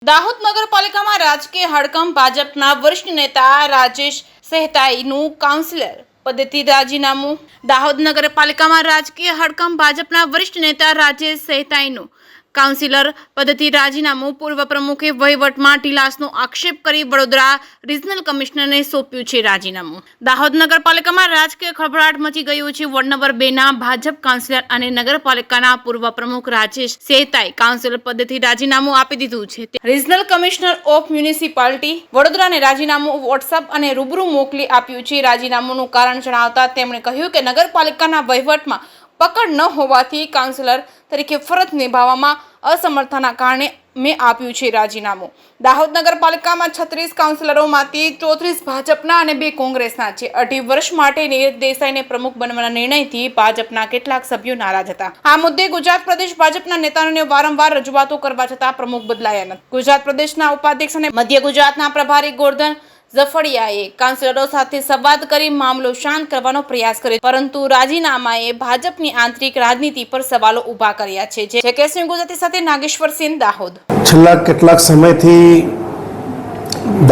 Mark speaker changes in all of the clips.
Speaker 1: દાહોદ નગરપાલિકામાં રાજકીય હડકંપ ભાજપના વરિષ્ઠ નેતા રાજેશ સહેતાઈનું કાઉન્સિલર પદેથી રાજીનામું। દાહોદ નગરપાલિકામાં રાજકીય હડકંપ ભાજપના વરિષ્ઠ નેતા રાજેશ સહેતાઈનું કાઉન્સિલર પદેથી રાજીનામું। પૂર્વ પ્રમુખે વહીવટમાં ઢીલાસનો આક્ષેપ કરી વડોદરા રિજનલ કમિશનરને સોંપ્યું છે રાજીનામું। દાહોદ નગરપાલિકામાં રાજકીય ખળભળાટ મચી ગયું છે। વોર્ડ નંબર 2ના ભાજપ કાઉન્સિલર અને નગરપાલિકાના પૂર્વ પ્રમુખ રાજેશ સહેતાઈ કાઉન્સિલર પદેથી રાજીનામું આપી દીધું છે। રિજનલ કમિશનર ઓફ મ્યુનિસિપાલિટી વડોદરાને રાજીનામું વોટ્સએપ અને રૂબરૂ મોકલી આપ્યું છે। રાજીનામુંનું કારણ જણાવતા તેમણે કહ્યું કે નગરપાલિકાના વહીવટમાં પકડ ન હોવાથી કાઉન્સિલર તરીકે ફરજ નિભાવવામાં અસમર્થતાના કારણે મેં આપ્યું છે રાજીનામું। દાહોદ નગરપાલિકામાં 36 કાઉન્સિલરોમાંથી 34 ભાજપના અને 2 કોંગ્રેસના છે। 2.5 વર્ષ માટે નીરજ દેસાઈને પ્રમુખ બનવાના નિર્ણયથી ભાજપના કેટલાક સભ્યો નારાજ હતા। આ મુદ્દે ગુજરાત પ્રદેશ ભાજપના નેતાઓને વારંવાર રજૂઆતો કરવા છતાં પ્રમુખ બદલાયા નથી। ગુજરાત પ્રદેશના ઉપાધ્યક્ષ અને મધ્ય ગુજરાતના પ્રભારી ગોરધન ઝફડિયાએ કાઉન્સિલરો સાથે સંવાદ કરી મામલો શાંત કરવાનો પ્રયાસ કર્યો, પરંતુ રાજીનામાએ ભાજપની આંતરિક રાજનીતિ પર સવાલો ઊભા કર્યા છે। જે કેસરી ગુજરાતી સાથે નાગેશ્વર સિંહ, દાહોદ।
Speaker 2: છેલ્લા કેટલાક સમયથી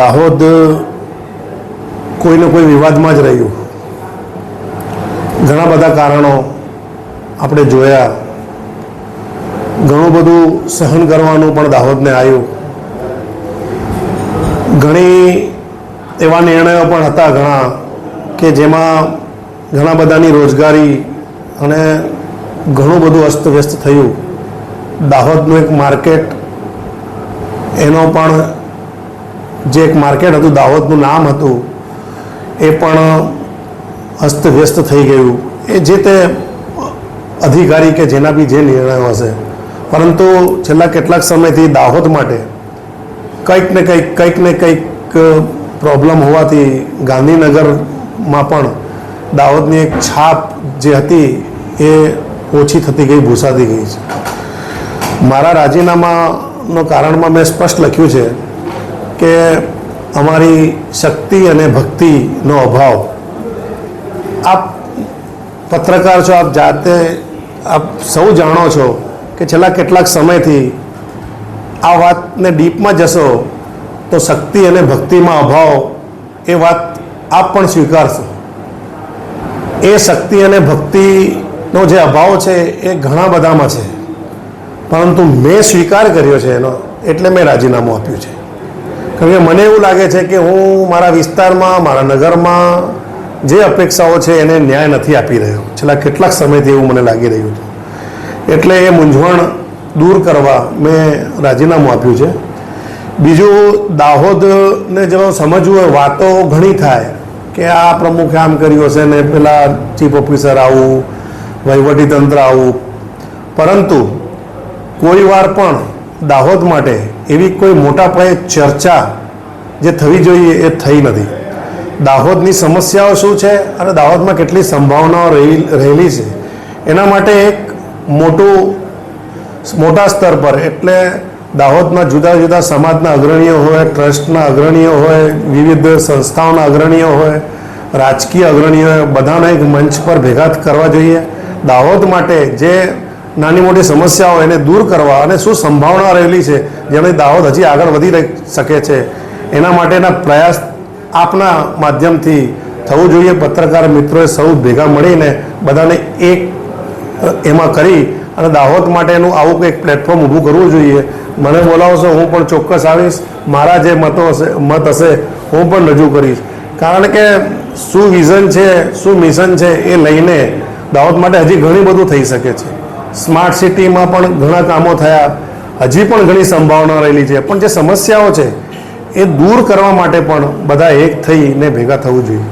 Speaker 2: દાહોદ કોઈને કોઈ વિવાદમાં જ રહ્યું। ઘણા બધા કારણો આપણે જોયા, ઘણું બધું સહન કરવાનું પણ દાહોદને આવ્યું। ઘણી એવા નિર્ણયો પણ હતા ઘણા કે જેમાં ઘણા બધાની રોજગારી અને ઘણું બધું અસ્તવ્યસ્ત થયું। દાહોદનું એક માર્કેટ, એનો પણ જે એક માર્કેટ હતું, દાહોદનું નામ હતું, એ પણ અસ્તવ્યસ્ત થઈ ગયું। એ જે તે અધિકારી કે જેના બી જે નિર્ણયો હશે, પરંતુ છેલ્લા કેટલાક સમયથી દાહોદ માટે કંઈક ને કંઈક પ્રોબ્લેમ હોવાથી ગાંધીનગરમાં પણ દાહોદની એક છાપ જે હતી એ ઓછી થતી ગઈ, ભૂસાતી ગઈ છે। મારા રાજીનામાનો કારણમાં મેં સ્પષ્ટ લખ્યું છે કે અમારી શક્તિ અને ભક્તિનો અભાવ। આપ પત્રકાર છો, આપ જાતે આપ સૌ જાણો છો કે છેલ્લા કેટલાક સમયથી આ વાતને ડીપમાં જશો તો શક્તિ અને ભક્તિમાં અભાવ, એ વાત આપ પણ સ્વીકારશો। એ શક્તિ અને ભક્તિનો જે અભાવ છે એ ઘણા બધામાં છે, પરંતુ મેં સ્વીકાર કર્યો છે એનો, એટલે મેં રાજીનામું આપ્યું છે। કારણ કે મને એવું લાગે છે કે હું મારા વિસ્તારમાં, મારા નગરમાં જે અપેક્ષાઓ છે એને ન્યાય નથી આપી રહ્યો। છેલ્લા કેટલાક સમયથી એવું મને લાગી રહ્યું છે, એટલે એ મૂંઝવણ દૂર કરવા મેં રાજીનામું આપ્યું છે। બીજું, દાહોદને જો સમજવું હોય, વાતો ઘણી થાય કે આ પ્રમુખે આમ કર્યું હશે ને પેલા ચીફ ઓફિસર આવું, વહીવટીતંત્ર આવું, પરંતુ કોઈ વાર પણ દાહોદ માટે એવી કોઈ મોટા પાયે ચર્ચા જે થવી જોઈએ એ થઈ નથી। દાહોદની સમસ્યાઓ શું છે અને દાહોદમાં કેટલી સંભાવનાઓ રહેલી છે, એના માટે એક મોટા સ્તર પર, એટલે દાહોદના જુદા જુદા સમાજના અગ્રણીઓ હોય, ટ્રસ્ટના અગ્રણીઓ હોય, વિવિધ સંસ્થાઓના અગ્રણીઓ હોય, રાજકીય અગ્રણીઓ હોય, બધાને એક મંચ પર ભેગા કરવા જોઈએ। દાહોદ માટે જે નાની મોટી સમસ્યાઓ એને દૂર કરવા અને શું સંભાવના રહેલી છે, જેને દાહોદ હજી આગળ વધી શકે છે, એના માટેના પ્રયાસ આપના માધ્યમથી થવું જોઈએ। પત્રકાર મિત્રોએ સૌ ભેગા મળીને બધાને એક એમાં કરી અને દાહોદ માટેનું આવું કંઈક પ્લેટફોર્મ ઊભું કરવું જોઈએ। મને બોલાવશો, હું પણ ચોક્કસ આવીશ। મારા જે મત હશે હું પણ રજૂ કરીશ, કારણ કે શું વિઝન છે, શું મિશન છે એ લઈને દાહોદ માટે હજી ઘણી બધું થઈ શકે છે। સ્માર્ટ સિટીમાં પણ ઘણા કામો થયા, હજી પણ ઘણી સંભાવના રહેલી છે, પણ જે સમસ્યાઓ છે એ દૂર કરવા માટે પણ બધા એક થઈને ભેગા થવું જોઈએ।